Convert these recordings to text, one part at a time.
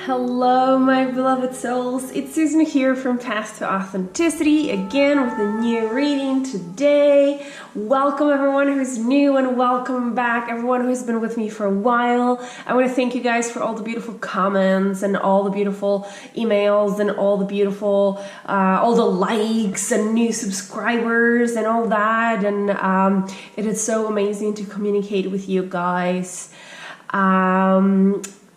Hello my beloved souls, it's Susan here from Path to Authenticity, again with a new reading today. Welcome everyone who's new and welcome back everyone who's been with me for a while. I want to thank you guys for all the beautiful comments and all the beautiful emails and all the beautiful, all the likes and new subscribers and all that, and it is so amazing to communicate with you guys.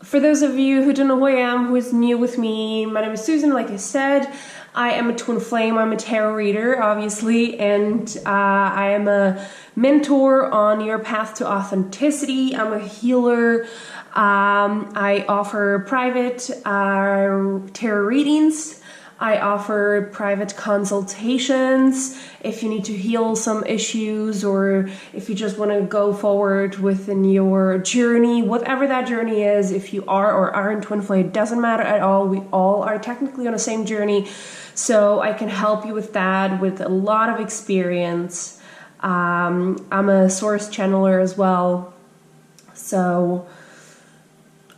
For those of you who don't know who I am, who is new with me, my name is Susan. Like I said, I am a twin flame. I'm a tarot reader, obviously, and I am a mentor on your path to authenticity. I'm a healer. I offer private tarot readings. I offer private consultations if you need to heal some issues or if you just want to go forward within your journey, whatever that journey is. If you are or aren't twin flame, it doesn't matter at all. We all are technically on the same journey, so I can help you with that with a lot of experience. I'm a source channeler as well, so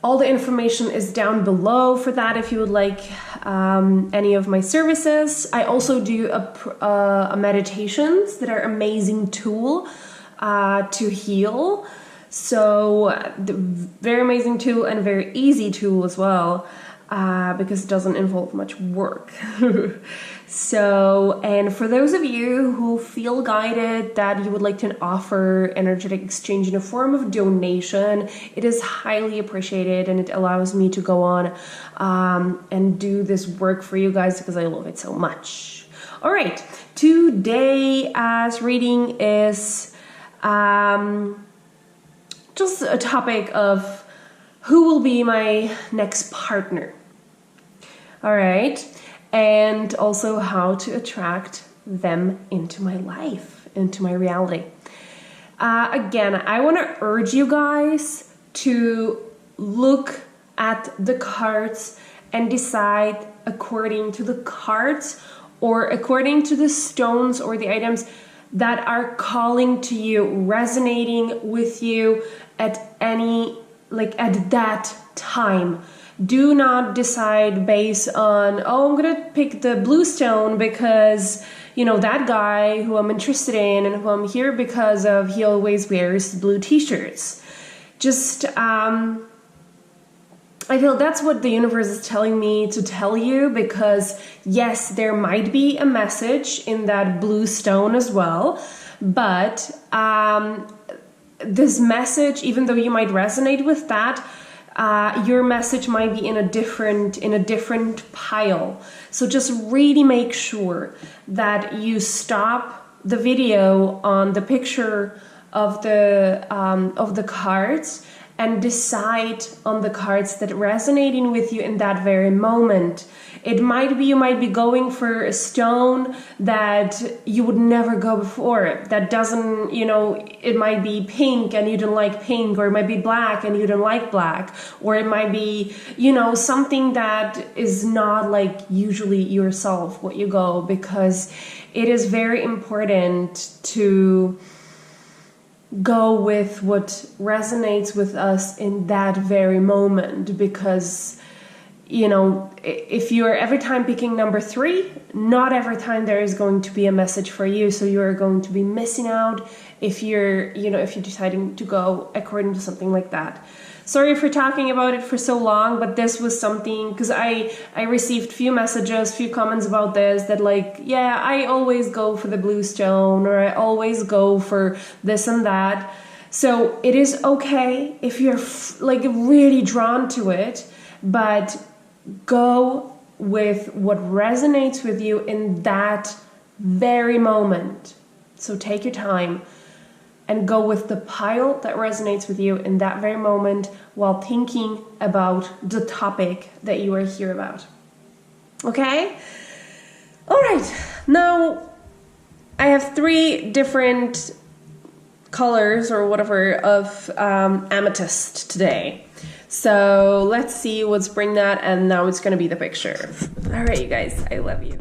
all the information is down below for that if you would like any of my services. I also do a meditations that are amazing tool to heal. So the very amazing tool and very easy tool as well, because it doesn't involve much work. So, and for those of you who feel guided that you would like to offer energetic exchange in a form of donation, it is highly appreciated and it allows me to go on and do this work for you guys because I love it so much. All right, today's reading is just a topic of who will be my next partner. All right. And also how to attract them into my life, into my reality. Again, I want to urge you guys to look at the cards and decide according to the cards or according to the stones or the items that are calling to you, resonating with you at that time. Do not decide based on, oh, I'm gonna pick the blue stone because, you know, that guy who I'm interested in and who I'm here because of, he always wears blue t-shirts. Just, I feel that's what the universe is telling me to tell you, because yes, there might be a message in that blue stone as well, but this message, even though you might resonate with that, your message might be in a different pile. So just really make sure that you stop the video on the picture of the cards and decide on the cards that are resonating with you in that very moment. It might be you might be going for a stone that you would never go before. That doesn't, you know, it might be pink and you don't like pink, or it might be black and you don't like black, or it might be, you know, something that is not like usually yourself what you go, because it is very important to go with what resonates with us in that very moment, because, you know, if you're every time picking number 3, not every time there is going to be a message for you. So you're going to be missing out if you're, you know, if you're deciding to go according to something like that. Sorry for talking about it for so long, but this was something, because I received few messages, few comments about this, that like, yeah, I always go for the blue stone, or I always go for this and that. So it is okay if you're like really drawn to it, but go with what resonates with you in that very moment. So take your time and go with the pile that resonates with you in that very moment while thinking about the topic that you are here about. Okay? All right. Now, I have 3 different colors or whatever of amethyst today. So let's see what's bring that, and now it's going to be the picture. All right, you guys, I love you.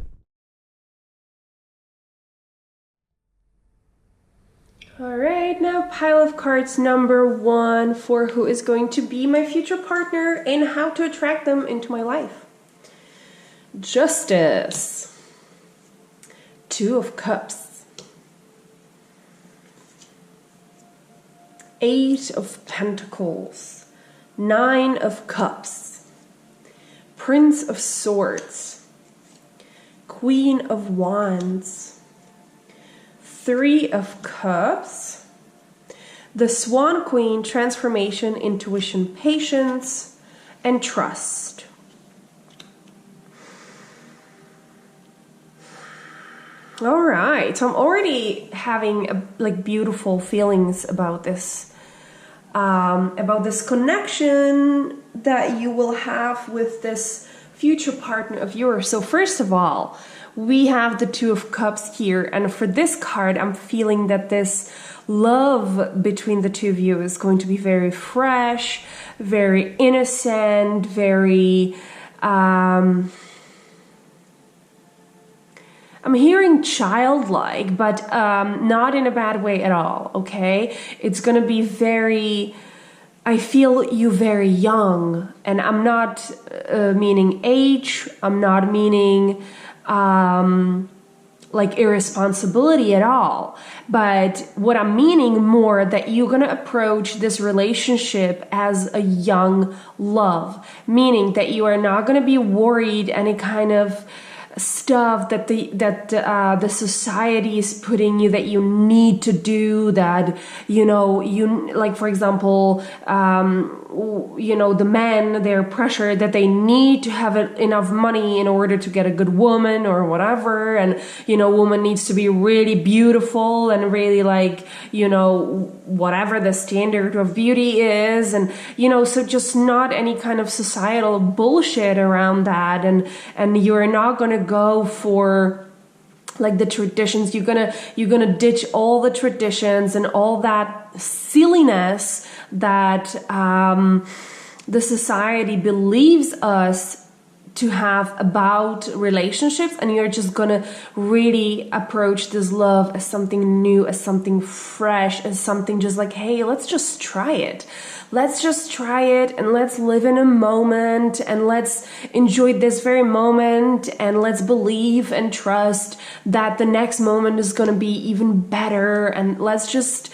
All right, now pile of cards number 1 for who is going to be my future partner and how to attract them into my life. Justice. 2 of Cups. 8 of Pentacles. 9 of Cups. Prince of Swords. Queen of Wands. 3 of Cups, the Swan Queen, transformation, intuition, patience, and trust. All right, so I'm already having like beautiful feelings about this connection that you will have with this future partner of yours. So first of all, we have the 2 of Cups here, and for this card, I'm feeling that this love between the two of you is going to be very fresh, very innocent, very... I'm hearing childlike, but not in a bad way at all, okay? It's going to be very... I feel you very young, and I'm not meaning age, I'm not meaning... like irresponsibility at all, but what I'm meaning more that you're gonna approach this relationship as a young love, meaning that you are not gonna be worried any kind of stuff that the society is putting you that you need to do, that you like, for example, the men, they're pressured that they need to have enough money in order to get a good woman or whatever, and woman needs to be really beautiful and really like whatever the standard of beauty is, and so just not any kind of societal bullshit around that, and you're not gonna go for like the traditions. You're gonna ditch all the traditions and all that silliness that the society believes us to have about relationships, and you're just gonna really approach this love as something new, as something fresh, as something just like, hey, let's just try it. Let's just try it, and let's live in a moment, and let's enjoy this very moment, and let's believe and trust that the next moment is going to be even better, and let's just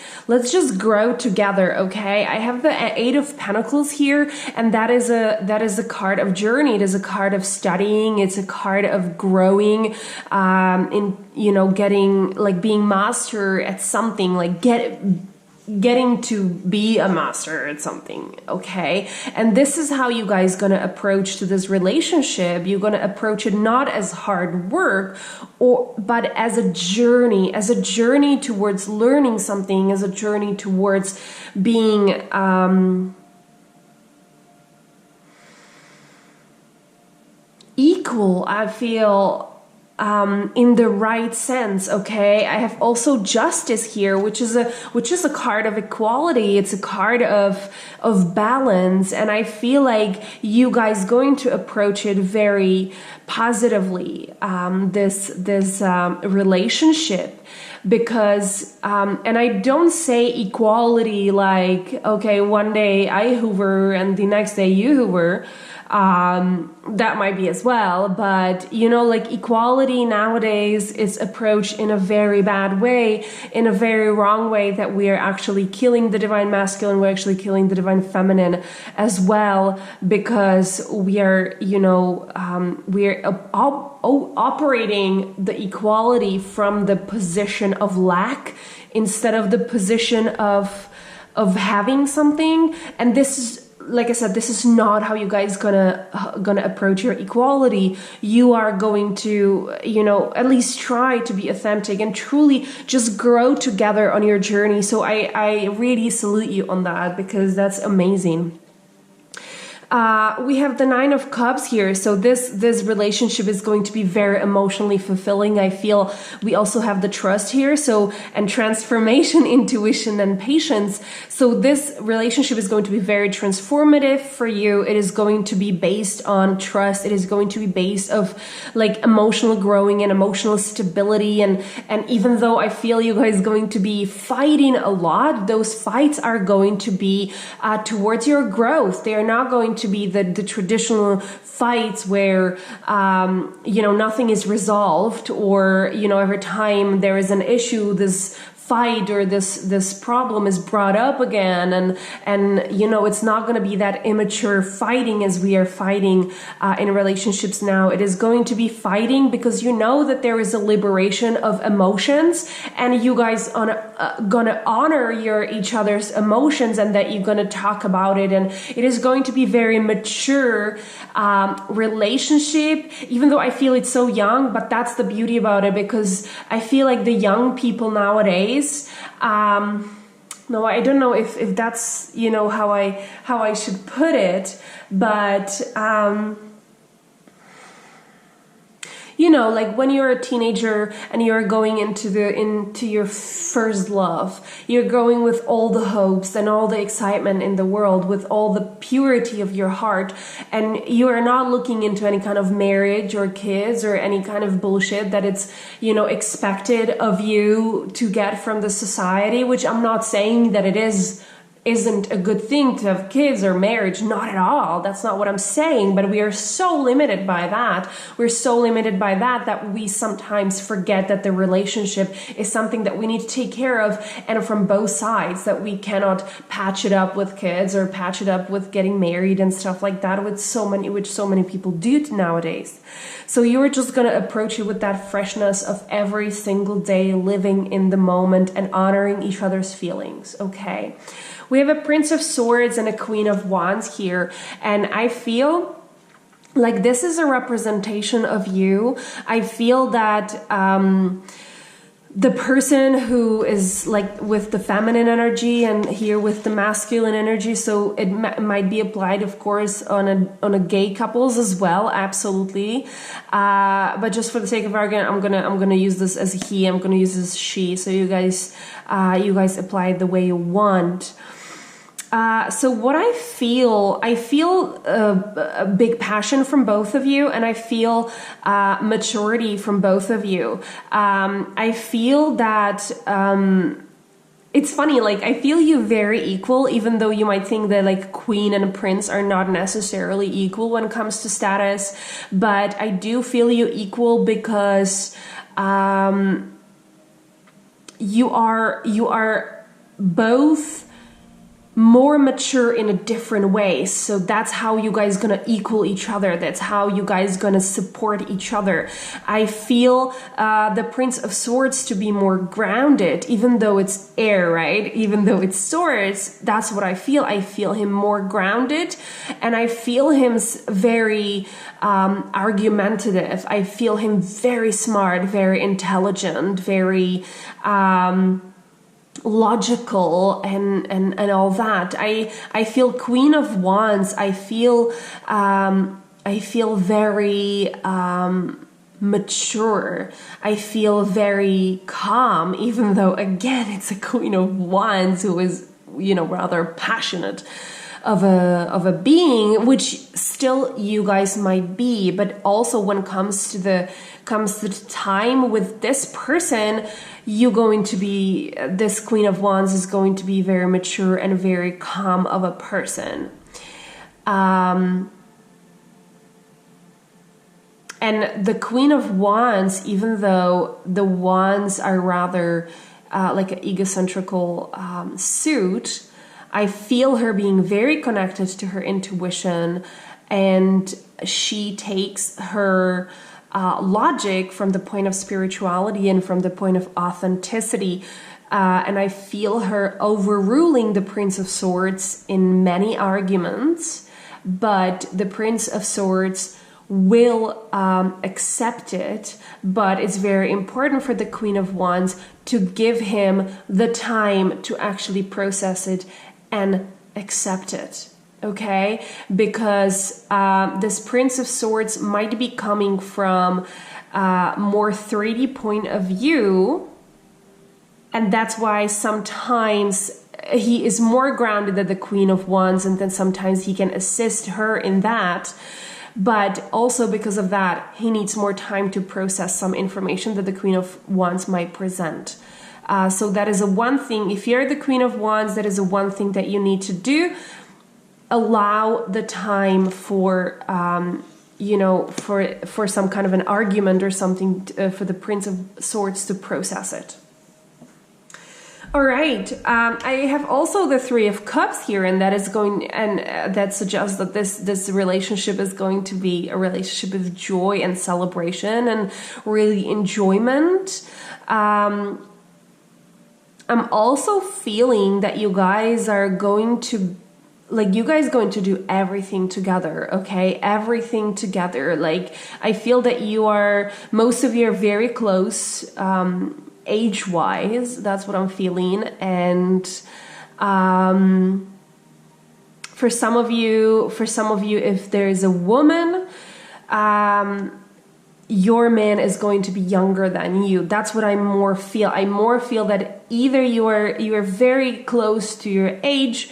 grow together, okay? I have the 8 of Pentacles here, and that is a card of journey. It is a card of studying. It's a card of growing, getting, like, being master at something, like getting to be a master at something, okay? And this is how you guys gonna approach to this relationship. You're gonna approach it not as hard work, but as a journey towards learning something, as a journey towards being equal, I feel, in the right sense, okay? I have also Justice here, which is a card of equality. It's a card of balance, and I feel like you guys going to approach it very positively, this relationship, because and I don't say equality like, okay, one day I hoover and the next day you hoover. That might be as well, but like, equality nowadays is approached in a very bad way, in a very wrong way, that we are actually killing the divine masculine, we're actually killing the divine feminine as well, because we are, operating the equality from the position of lack instead of the position of having something. And this is, like I said, this is not how you guys gonna approach your equality. You are going to, at least try to be authentic and truly just grow together on your journey. So I really salute you on that, because that's amazing. We have the Nine of Cups here. So this relationship is going to be very emotionally fulfilling. I feel we also have the trust here. So, and transformation, intuition, and patience. So this relationship is going to be very transformative for you. It is going to be based on trust. It is going to be based of like emotional growing and emotional stability. And even though I feel you guys going to be fighting a lot, those fights are going to be towards your growth. They are not going to be the traditional fights where nothing is resolved, or every time there is an issue, this fight or this problem is brought up again, and it's not going to be that immature fighting as we are fighting in relationships now. It is going to be fighting because that there is a liberation of emotions, and you guys are gonna honor each other's emotions, and that you're gonna talk about it, and it is going to be very mature relationship, even though I feel it's so young. But that's the beauty about it, because I feel like the young people nowadays, no, I don't know if that's how I should put it, but like when you're a teenager and you're going into your first love, you're going with all the hopes and all the excitement in the world, with all the purity of your heart, and you are not looking into any kind of marriage or kids or any kind of bullshit that it's expected of you to get from the society, which I'm not saying that it isn't a good thing to have kids or marriage, not at all. That's not what I'm saying, but we are so limited by that. We're so limited by that we sometimes forget that the relationship is something that we need to take care of, and from both sides, that we cannot patch it up with kids or patch it up with getting married and stuff like that, which so many people do nowadays. So you are just going to approach it with that freshness of every single day, living in the moment and honoring each other's feelings. Okay. We have a Prince of Swords and a Queen of Wands here, and I feel like this is a representation of you. I feel that the person who is like with the feminine energy and here with the masculine energy, so it might be applied, of course, on a gay couples as well, absolutely. But just for the sake of argument, I'm gonna use this as he. I'm gonna use this as she. So you guys apply it the way you want. So what I feel a big passion from both of you, and I feel maturity from both of you. I feel that it's funny, like I feel you very equal, even though you might think that like queen and prince are not necessarily equal when it comes to status. But I do feel you equal because you are both more mature in a different way. So that's how you guys gonna equal each other. That's how you guys gonna support each other. I feel the Prince of Swords to be more grounded, even though it's air, right? Even though it's swords, that's what I feel. I feel him more grounded, and I feel him very argumentative. I feel him very smart, very intelligent, very logical and all that. I feel Queen of Wands. I feel very mature. I feel very calm, even though again it's a Queen of Wands who is rather passionate of a being, which still you guys might be. But also when it comes to the time with this person, this Queen of Wands is going to be very mature and very calm of a person. And the Queen of Wands, even though the wands are rather like an egocentrical suit, I feel her being very connected to her intuition, and she takes her logic from the point of spirituality and from the point of authenticity. And I feel her overruling the Prince of Swords in many arguments, but the Prince of Swords will accept it. But it's very important for the Queen of Wands to give him the time to actually process it and accept it. okay? Because this Prince of Swords might be coming from a more 3D point of view, and that's why sometimes he is more grounded than the Queen of Wands, and then sometimes he can assist her in that. But also because of that, he needs more time to process some information that the Queen of Wands might present. So that is a one thing. If you're the Queen of Wands, that is a one thing that you need to do. Allow the time for, for some kind of an argument or something for the Prince of Swords to process it. All right. I have also the Three of Cups here, and that suggests that this relationship is going to be a relationship of joy and celebration and really enjoyment. I'm also feeling that you guys are going to do everything together, okay? Everything together. Like, I feel that most of you are very close, age-wise. That's what I'm feeling. And for some of you, if there's a woman, your man is going to be younger than you. That's what I more feel. I more feel that either you are very close to your age,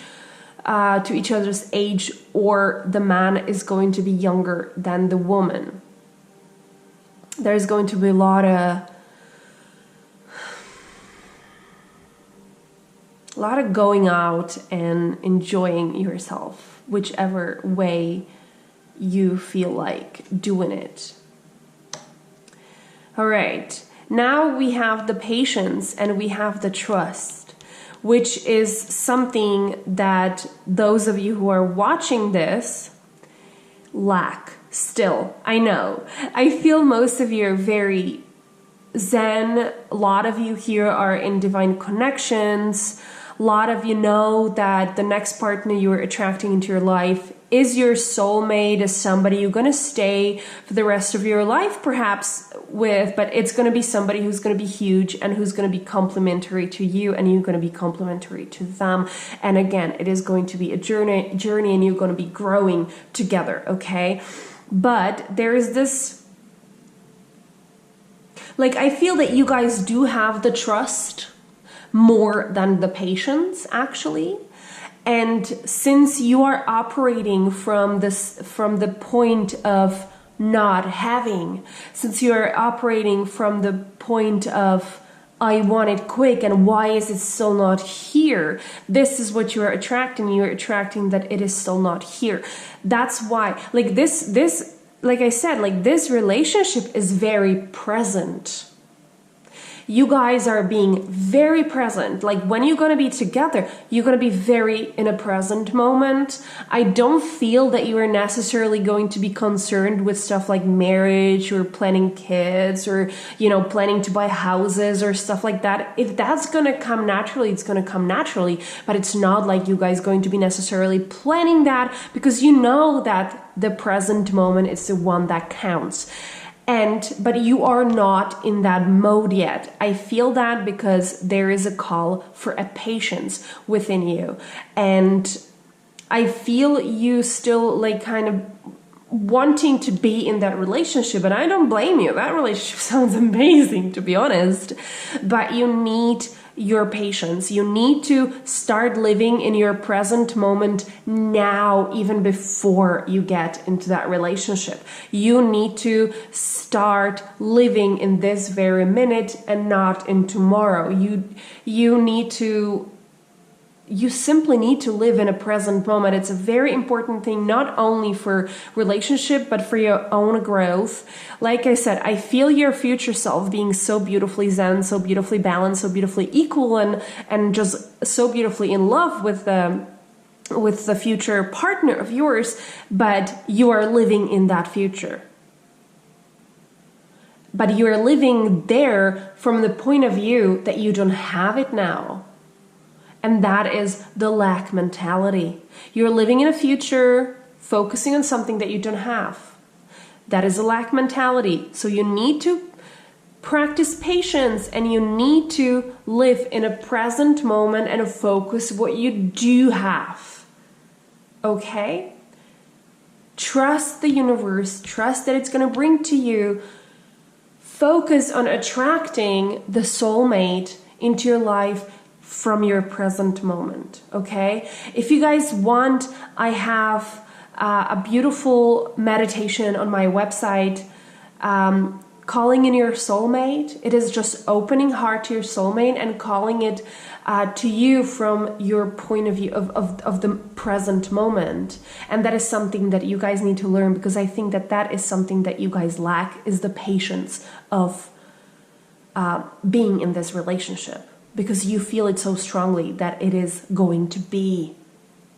to each other's age, or the man is going to be younger than the woman. There's going to be a lot of going out and enjoying yourself, whichever way you feel like doing it. All right, now we have the patience and we have the trust, which is something that those of you who are watching this lack still. I know. I feel most of you are very zen. A lot of you here are in divine connections. A lot of you know that the next partner you're attracting into your life is your soulmate, is somebody you're going to stay for the rest of your life perhaps with, but it's going to be somebody who's going to be huge and who's going to be complementary to you, and you're going to be complementary to them. And again, it is going to be a journey, and you're going to be growing together, okay? But there is this, like, I feel that you guys do have the trust more than the patience, actually. And since you are operating from the point of not having, since you are operating from the point of I want it quick and why is it still not here, this is what you are attracting. You're attracting that it is still not here. That's why, like this, like I said, like this relationship is very present. You guys are being very present. Like when you're going to be together, you're going to be very in a present moment. I don't feel that you are necessarily going to be concerned with stuff like marriage or planning kids or, planning to buy houses or stuff like that. If that's going to come naturally, it's going to come naturally. But it's not like you guys going to be necessarily planning that, because you know that the present moment is the one that counts. But you are not in that mode yet. I feel that because there is a call for a patience within you. And I feel you still like kind of wanting to be in that relationship. And I don't blame you. That relationship sounds amazing, to be honest. But you need your patience. You need to start living in your present moment now, even before you get into that relationship. You need to start living in this very minute and not in tomorrow. You simply need to live in a present moment. It's a very important thing, not only for relationship, but for your own growth. Like I said, I feel your future self being so beautifully zen, so beautifully balanced, so beautifully equal, and just so beautifully in love with the future partner of yours, but you are living in that future. But you are living there from the point of view that you don't have it now. And that is the lack mentality. You're living in a future, focusing on something that you don't have. That is a lack mentality. So you need to practice patience, and you need to live in a present moment and focus what you do have. okay? Trust the universe, trust that it's going to bring to you. Focus on attracting the soulmate into your life from your present moment, okay? If you guys want, I have a beautiful meditation on my website, calling in your soulmate. It is just opening heart to your soulmate and calling it to you from your point of view of the present moment. And that is something that you guys need to learn, because I think that that is something that you guys lack, is the patience of being in this relationship, because you feel it so strongly that it is going to be.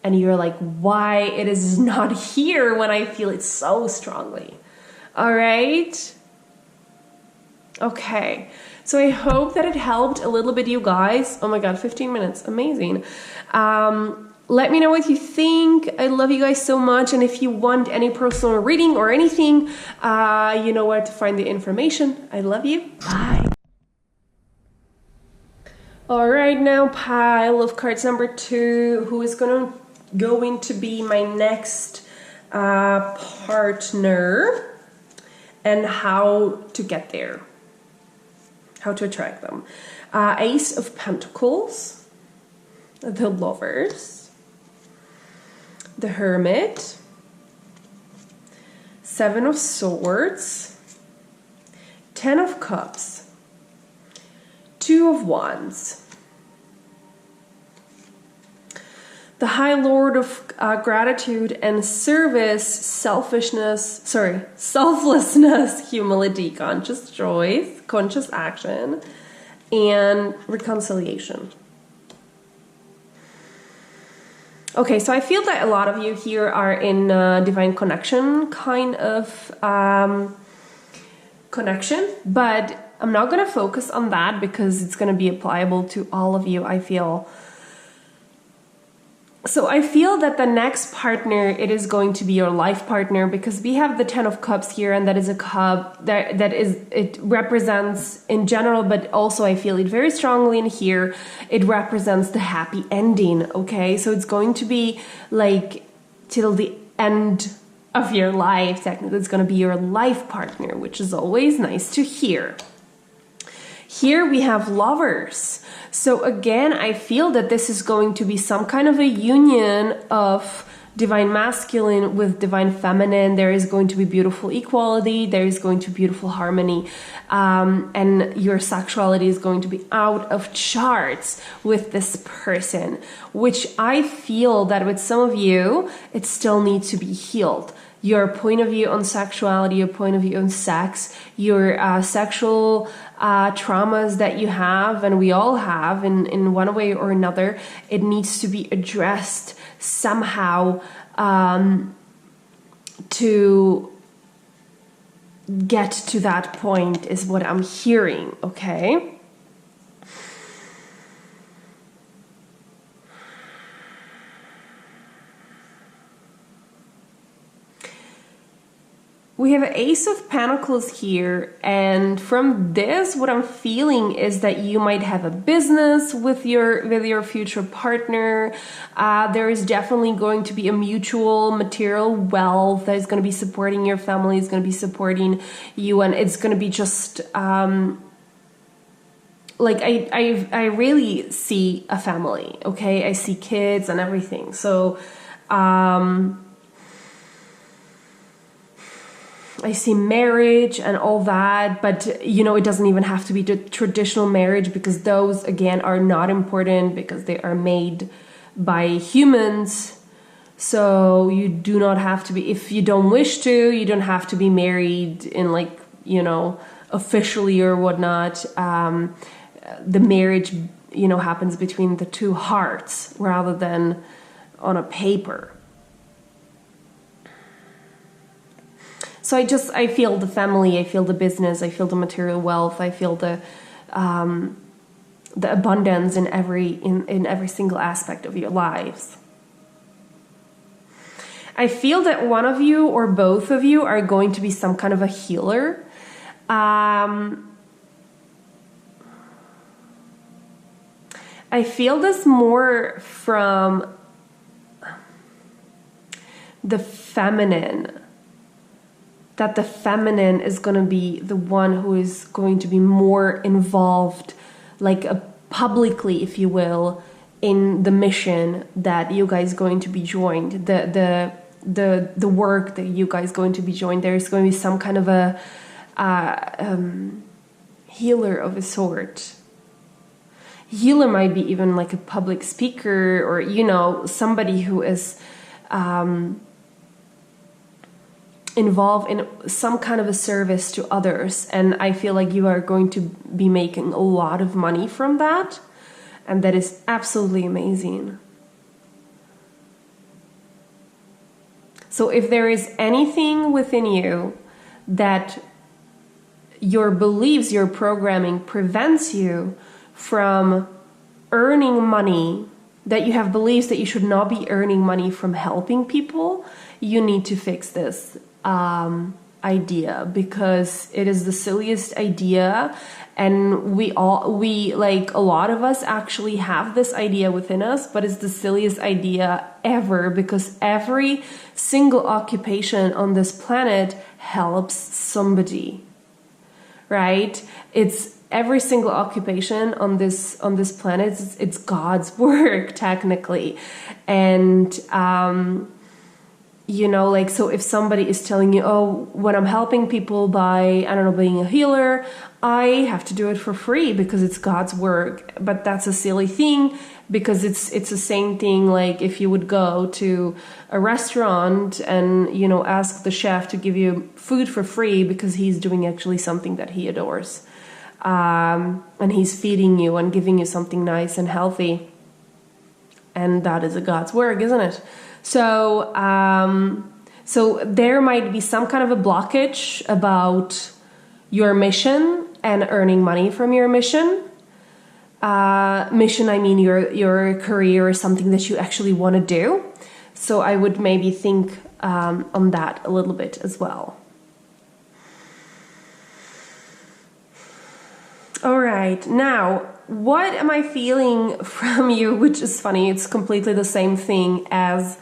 And you're like, why it is not here when I feel it so strongly? All right? Okay. So I hope that it helped a little bit, you guys. Oh my God, 15 minutes. Amazing. Let me know what you think. I love you guys so much. And if you want any personal reading or anything, you know where to find the information. I love you. Bye. All right, now pile of cards number 2. Who is going to be my next partner, and how to get there, how to attract them. Ace of Pentacles, the Lovers, the Hermit, 7 of Swords, 10 of Cups, 2 of Wands, the High Lord of Gratitude and Service, Selflessness, Humility, Conscious Choice, Conscious Action, and Reconciliation. Okay, so I feel that a lot of you here are in divine connection kind of connection, but I'm not going to focus on that because it's going to be applicable to all of you, I feel. So I feel that the next partner, it is going to be your life partner, because we have the 10 of Cups here, and that is a cup it represents in general, but also I feel it very strongly in here. It represents the happy ending, okay? So it's going to be like till the end of your life. Technically, it's going to be your life partner, which is always nice to hear. Here we have Lovers. So again, I feel that this is going to be some kind of a union of divine masculine with divine feminine. There is going to be beautiful equality. There is going to be beautiful harmony. And your sexuality is going to be out of charts with this person, which I feel that with some of you, it still needs to be healed. Your point of view on sexuality, your point of view on sex, your sexual traumas that you have, and we all have in one way or another, it needs to be addressed somehow to get to that point, is what I'm hearing, okay? We have an Ace of Pentacles here, and from this, what I'm feeling is that you might have a business with your future partner. There is definitely going to be a mutual material wealth that is going to be supporting your family, is going to be supporting you, and it's going to be just like I really see a family, okay? I see kids and everything. So I see marriage and all that, but you know, it doesn't even have to be the traditional marriage, because those again are not important because they are made by humans. So you do not have to be, if you don't wish to, you don't have to be married in like, you know, officially or whatnot. The marriage, you know, happens between the two hearts rather than on a paper. So I feel the family, I feel the business, I feel the material wealth, I feel the abundance in every single aspect of your lives. I feel that one of you or both of you are going to be some kind of a healer. I feel this more from the feminine. That the feminine is going to be the one who is going to be more involved, like publicly, if you will, in the mission that you guys going to be joined, the work that you guys going to be joined. There's going to be some kind of a healer of a sort. Healer might be even like a public speaker, or, you know, somebody who is involved in some kind of a service to others. And I feel like you are going to be making a lot of money from that. And that is absolutely amazing. So if there is anything within you that your beliefs, your programming prevents you from earning money, that you have beliefs that you should not be earning money from helping people, you need to fix this idea, because it is the silliest idea. And we like, a lot of us actually have this idea within us, but it's the silliest idea ever, because every single occupation on this planet helps somebody, right? It's every single occupation on this planet. It's God's work, technically. And, you know, like, so if somebody is telling you, oh, when I'm helping people by, I don't know, being a healer, I have to do it for free because it's God's work. But that's a silly thing, because it's the same thing like if you would go to a restaurant and, you know, ask the chef to give you food for free because he's doing actually something that he adores. And he's feeding you and giving you something nice and healthy. And that is a God's work, isn't it? So, so there might be some kind of a blockage about your mission and earning money from your mission. Mission, I mean your career or something that you actually want to do. So I would maybe think on that a little bit as well. All right, now, what am I feeling from you? Which is funny, it's completely the same thing as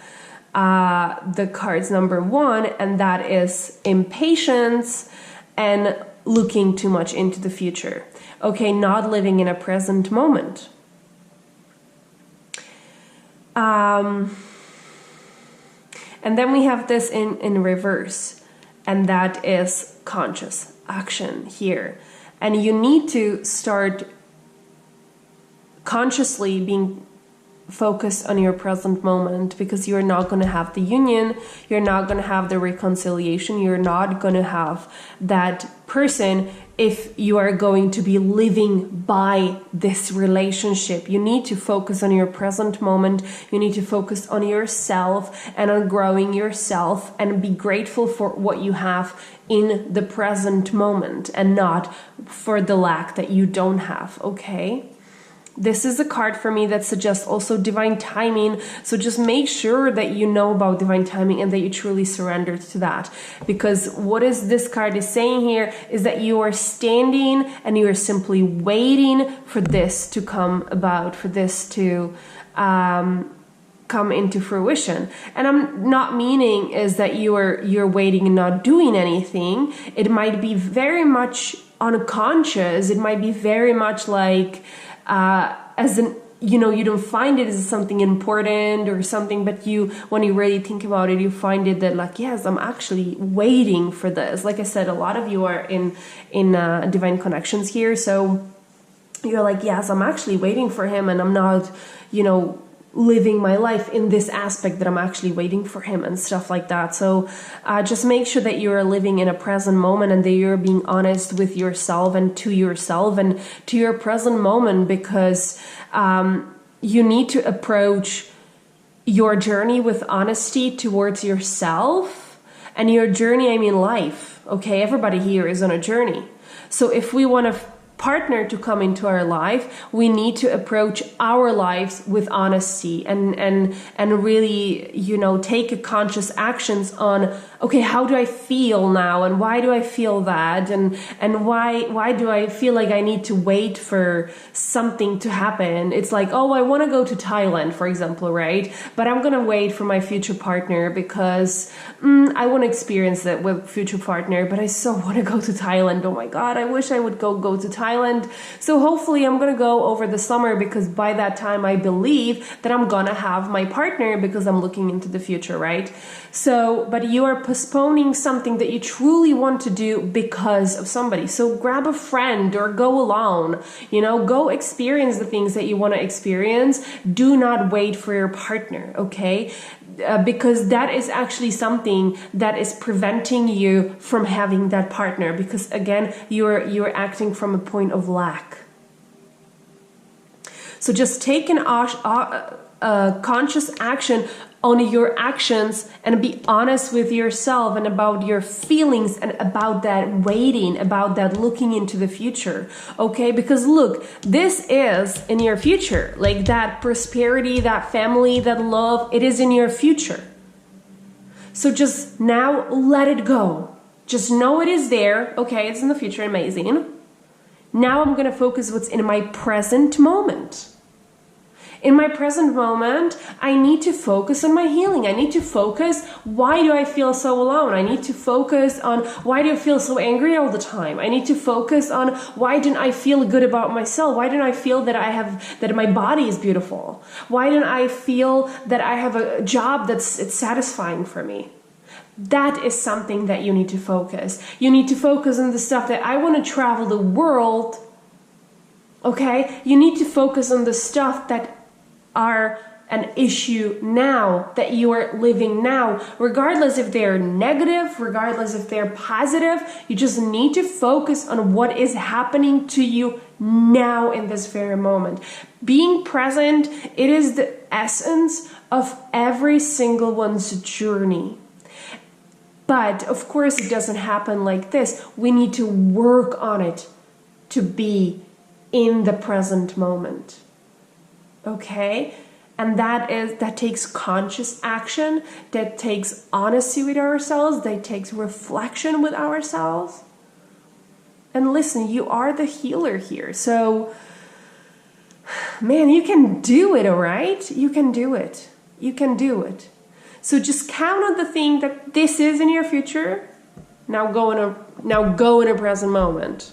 the cards number 1, and that is impatience and looking too much into the future. Okay, not living in a present moment. And then we have this in reverse, and that is conscious action here. And you need to start consciously being focused on your present moment, because you're not going to have the union, you're not going to have the reconciliation, you're not going to have that person if you are going to be living by this relationship. You need to focus on your present moment, you need to focus on yourself and on growing yourself, and be grateful for what you have in the present moment and not for the lack that you don't have, okay? This is a card for me that suggests also divine timing. So just make sure that you know about divine timing and that you truly surrender to that. Because what is this card is saying here is that you are standing and you are simply waiting for this to come about, for this to come into fruition. And I'm not meaning is that you're waiting and not doing anything. It might be very much unconscious. It might be very much like as an, you know, you don't find it as something important or something, but you, when you really think about it, you find it that like, yes, I'm actually waiting for this. Like I said, a lot of you are in divine connections here, so you're like, yes, I'm actually waiting for him, and I'm not, you know, living my life in this aspect that I'm actually waiting for him and stuff like that. So just make sure that you're living in a present moment and that you're being honest with yourself and to your present moment, because you need to approach your journey with honesty towards yourself. And your journey, I mean life, okay? Everybody here is on a journey. So if we want to partner to come into our life, we need to approach our lives with honesty and really, you know, take conscious actions on, okay, how do I feel now, and why do I feel that, and why do I feel like I need to wait for something to happen? It's like, oh, I want to go to Thailand, for example, right? But I'm gonna wait for my future partner because I want to experience that with future partner, but I so want to go to Thailand. Oh my God, I wish I would go to Thailand. So hopefully I'm gonna go over the summer, because by that time I believe that I'm gonna have my partner, because I'm looking into the future, right? So, but you are postponing something that you truly want to do because of somebody. So grab a friend or go alone, you know, go experience the things that you want to experience. Do not wait for your partner, okay? Because that is actually something that is preventing you from having that partner, because again, you're acting from a point of lack. So just take an conscious action on your actions and be honest with yourself and about your feelings and about that waiting, about that looking into the future, okay? Because look, this is in your future, like that prosperity, that family, that love, it is in your future. So just now let it go. Just know it is there, okay? It's in the future, amazing. Now I'm gonna focus what's in my present moment. In my present moment, I need to focus on my healing. I need to focus, why do I feel so alone? I need to focus on, why do I feel so angry all the time? I need to focus on, why didn't I feel good about myself? Why didn't I feel that my body is beautiful? Why didn't I feel that I have a job it's satisfying for me? That is something that you need to focus. You need to focus on the stuff that I want to travel the world, okay? You need to focus on the stuff that are an issue now, that you are living now, regardless if they're negative, regardless if they're positive. You just need to focus on what is happening to you now in this very moment. Being present, it is the essence of every single one's journey. But of course it doesn't happen like this. We need to work on it to be in the present moment. Okay? And that takes conscious action, that takes honesty with ourselves, that takes reflection with ourselves. And listen, you are the healer here. So, man, you can do it, all right? You can do it. You can do it. So just count on the thing that this is in your future. Now go in a present moment.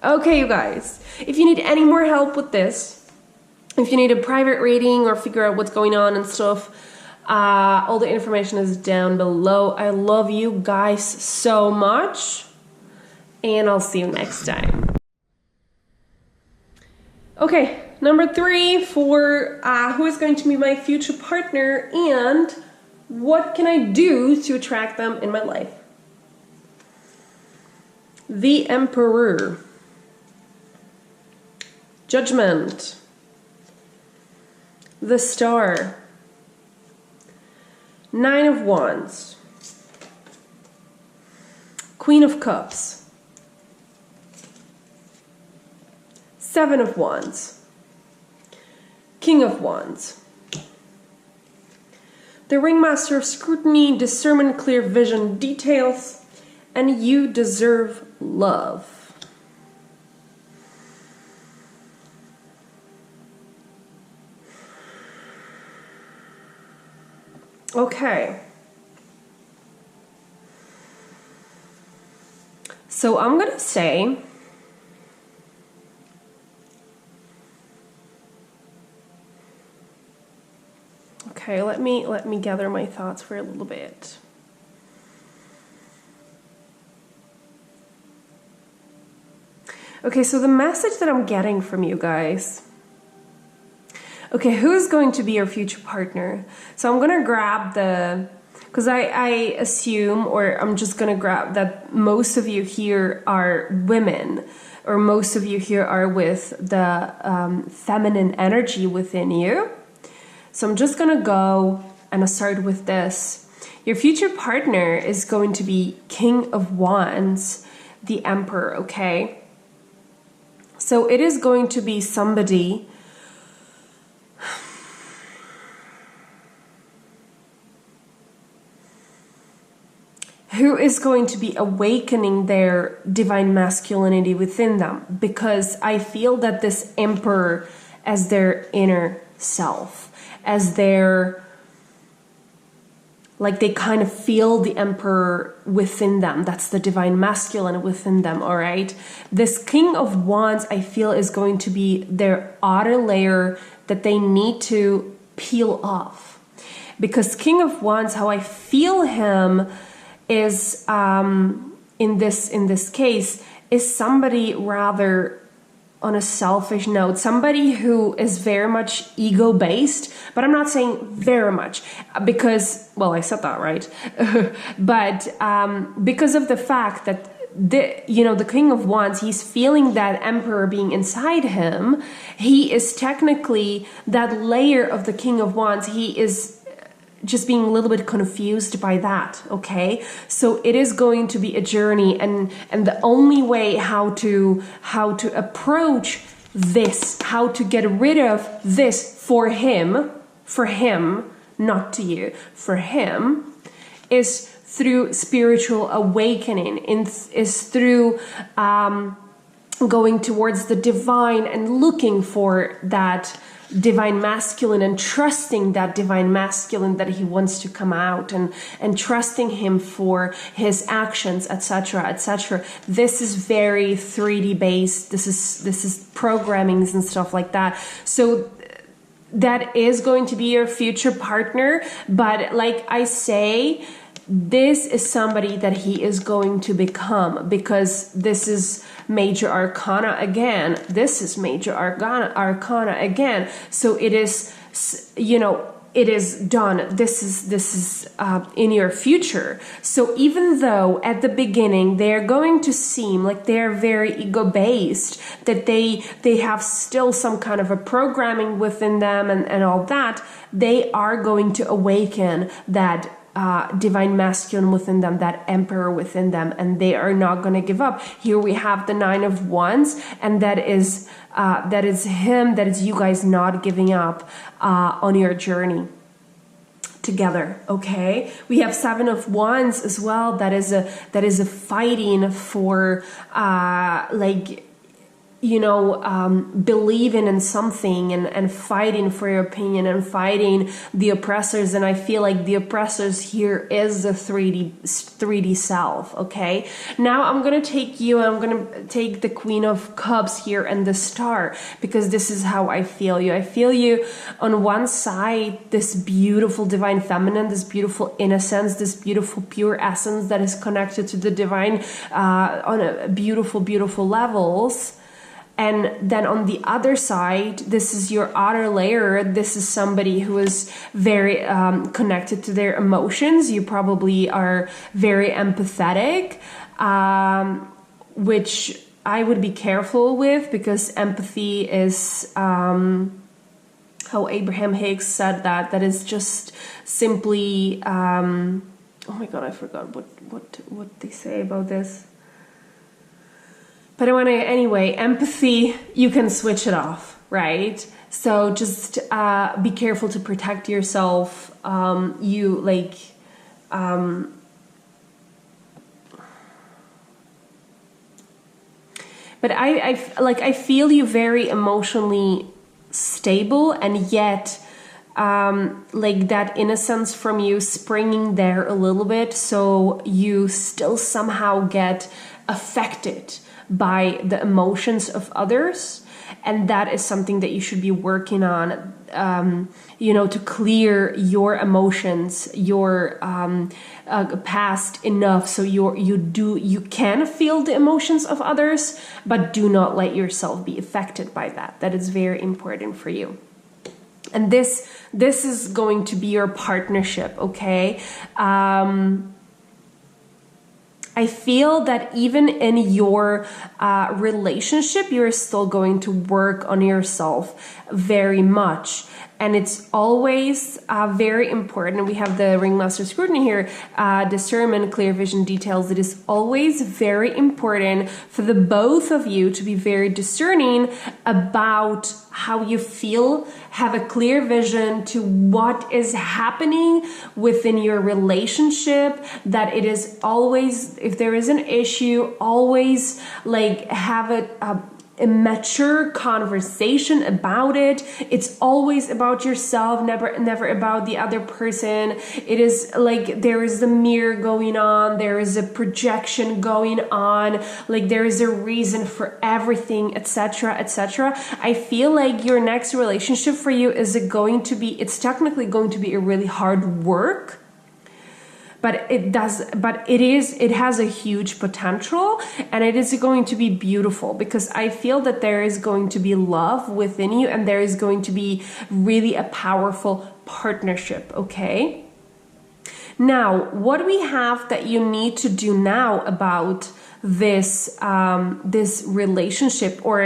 Okay, you guys, if you need any more help with this, if you need a private reading or figure out what's going on and stuff, all the information is down below. I love you guys so much, and I'll see you next time. Okay, number 3 for who is going to be my future partner and what can I do to attract them in my life? The Emperor. Judgment. The Star. 9 of Wands. Queen of Cups. 7 of Wands. King of Wands. The Ringmaster of Scrutiny, Discernment, Clear Vision, Details, and you deserve love. Okay. So I'm going to say okay, let me gather my thoughts for a little bit. Okay, so the message that I'm getting from you guys. Okay, who's going to be your future partner? So I'm gonna grab because I assume, or I'm just gonna grab that most of you here are women, or most of you here are with the feminine energy within you. So I'm just gonna go and I'll start with this. Your future partner is going to be King of Wands, the Emperor, okay? So it is going to be somebody who is going to be awakening their divine masculinity within them, because I feel that this Emperor as their inner self, as their, like they kind of feel the Emperor within them. That's the divine masculine within them, all right? This King of Wands, I feel, is going to be their outer layer that they need to peel off. Because King of Wands, how I feel him is, in this case, is somebody rather on a selfish note, somebody who is very much ego-based, but I'm not saying very much because, well, I said that, right? But because of the fact that the King of Wands, he's feeling that Emperor being inside him, he is technically that layer of the King of Wands, he is just being a little bit confused by that, okay? So it is going to be a journey, and the only way how to approach this, how to get rid of this for him, not to you, for him, is through spiritual awakening, is through going towards the divine and looking for that divine masculine and trusting that divine masculine that he wants to come out, and trusting him for his actions, etc., etc. This is very 3D based. This is programmings and stuff like that. So that is going to be your future partner, but like I say, this is somebody that he is going to become, because this is major arcana again. This is major arcana again. So it is, it is done. This is in your future. So even though at the beginning they're going to seem like they're very ego-based, that they have still some kind of a programming within them and all that, they are going to awaken that divine masculine within them, that Emperor within them, and they are not going to give up. Here we have the Nine of Wands, and that is him, that is you guys not giving up on your journey together. Okay, we have Seven of Wands as well. That is a fighting for believing in something and fighting for your opinion and fighting the oppressors. And I feel like the oppressors here is the 3D self. Okay, now I'm gonna take you, I'm gonna take the Queen of Cups here and the Star, because this is how I feel you. I feel you on one side, this beautiful divine feminine, this beautiful innocence, this beautiful pure essence that is connected to the divine on a beautiful levels. And then on the other side, this is your outer layer. This is somebody who is very connected to their emotions. You probably are very empathetic, which I would be careful with, because empathy is, how Abraham Hicks said that is just simply, oh my God, I forgot what they say about this. But I want to, anyway, empathy, you can switch it off, right? So just be careful to protect yourself. But I feel you very emotionally stable, and yet that innocence from you springing there a little bit, so you still somehow get affected by the emotions of others, and that is something that you should be working on, to clear your emotions, your past enough so you can feel the emotions of others, but do not let yourself be affected by that. That is very important for you. And this is going to be your partnership, okay? I feel that even in your relationship, you're still going to work on yourself very much. and it's always very important. We have the Ringmaster scrutiny here, discernment, clear vision, details. It is always very important for the both of you to be very discerning about how you feel, have a clear vision to what is happening within your relationship, that it is always, if there is an issue, always like have a mature conversation about it. It's always about yourself, never about the other person. It is like there is the mirror going on, there is a projection going on, like there is a reason for everything, etc., etc. I feel like your next relationship for you is it's technically going to be a really hard work, but it has a huge potential, and it is going to be beautiful, because I feel that there is going to be love within you, and there is going to be really a powerful partnership. Okay, now what we have that you need to do now about this relationship, or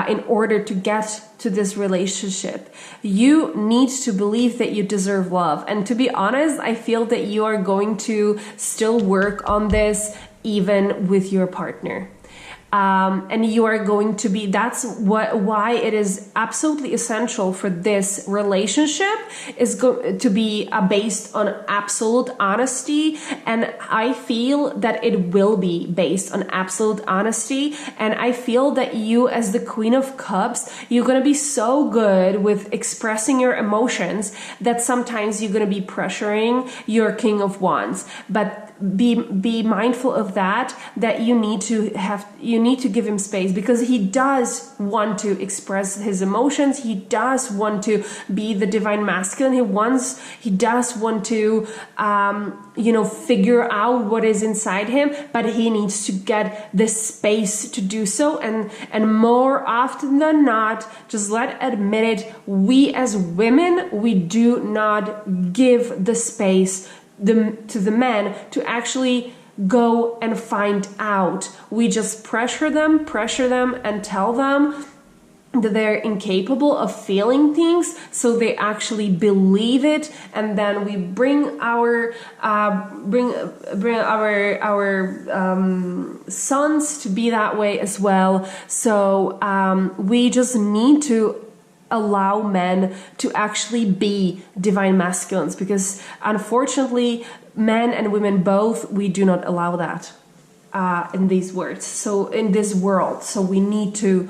in order to get to this relationship, you need to believe that you deserve love. And to be honest, I feel that you are going to still work on this even with your partner. And you are going to be, why it is absolutely essential for this relationship is to be based on absolute honesty. And I feel that it will be based on absolute honesty. And I feel that you, as the Queen of Cups, you're going to be so good with expressing your emotions that sometimes you're going to be pressuring your King of Wands. But be mindful of that you need to give him space, because he does want to express his emotions. He does want to be the divine masculine. He does want to figure out what is inside him, but he needs to get the space to do so. And more often than not, just let's admit it, we as women, we do not give the space to the men to actually go and find out. We just pressure them and tell them that they're incapable of feeling things, so they actually believe it, and then we bring our sons to be that way as well. So we just need to allow men to actually be divine masculines, because unfortunately men and women both, we do not allow that in these words, so in this world. So we need to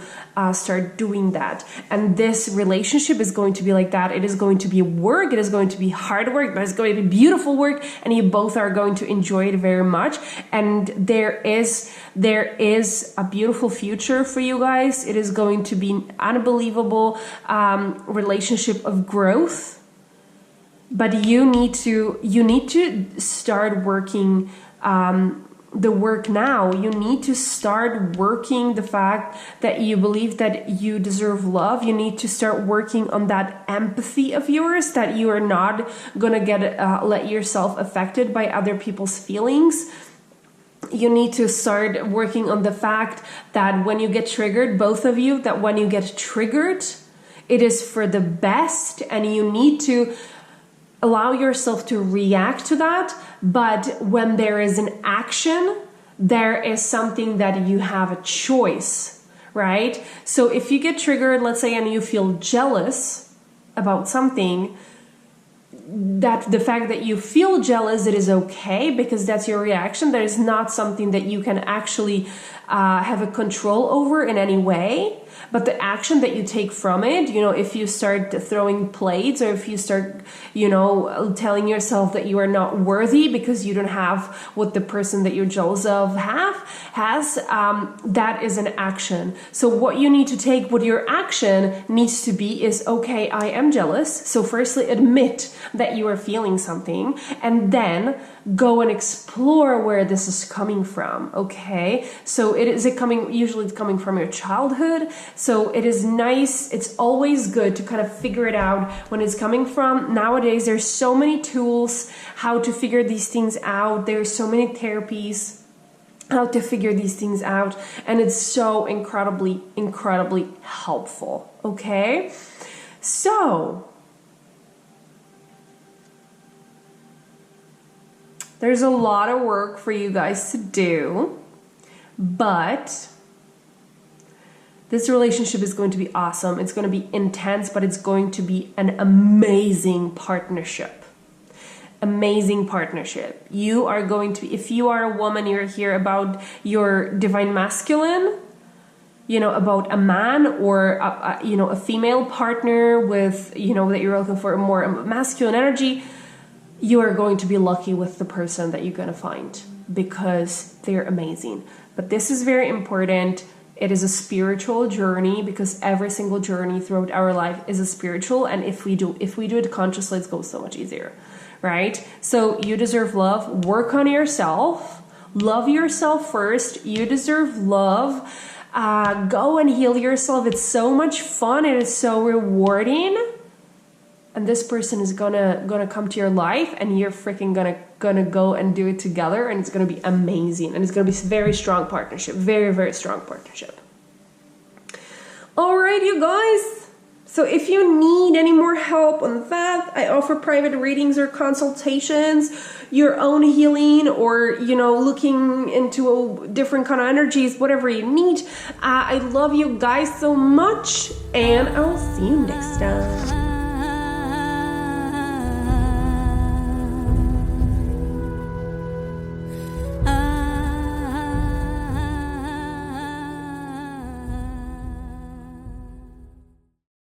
start doing that, and this relationship is going to be like that. It is going to be work, it is going to be hard work, but it's going to be beautiful work, and you both are going to enjoy it very much. And there is a beautiful future for you guys. It is going to be an unbelievable relationship of growth, but you need to start working the work now. You need to start working the fact that you believe that you deserve love. You need to start working on that empathy of yours, that you are not gonna let yourself affected by other people's feelings. You need to start working on the fact that when you get triggered, both of you, that when you get triggered, it is for the best, and you need to allow yourself to react to that. But when there is an action, there is something that you have a choice, right? So if you get triggered, let's say, and you feel jealous about something, that the fact that you feel jealous, it is okay, because that's your reaction. That is not something that you can actually have a control over in any way. But the action that you take from it, if you start throwing plates, or if you start, telling yourself that you are not worthy because you don't have what the person that you're jealous of has, that is an action. So what you need to take, what your action needs to be is, okay, I am jealous. So firstly, admit that you are feeling something, and then go and explore where this is coming from. Okay, so usually it's coming from your childhood. So it is nice, it's always good to kind of figure it out when it's coming from. Nowadays there's so many tools how to figure these things out. There's so many therapies how to figure these things out, and it's so incredibly helpful. Okay, so There's a lot of work for you guys to do, but this relationship is going to be awesome. It's going to be intense, but it's going to be an amazing partnership. Amazing partnership. You are going to, if you are a woman, you're here about your divine masculine, you know, about a man or a female partner with, you know, that you're looking for a more masculine energy, you are going to be lucky with the person that you're going to find because they're amazing. But this is very important. It is a spiritual journey because every single journey throughout our life is a spiritual, and if we do it consciously, it goes so much easier. Right? So you deserve love. Work on yourself. Love yourself first. You deserve love. Go and heal yourself. It's so much fun. It is so rewarding. And this person is gonna come to your life, and you're freaking gonna go and do it together, and it's gonna be amazing. And it's gonna be a very strong partnership. Very, very strong partnership. All right, you guys. So if you need any more help on that, I offer private readings or consultations, your own healing, or, you know, looking into different kind of energies, whatever you need. I love you guys so much, and I'll see you next time.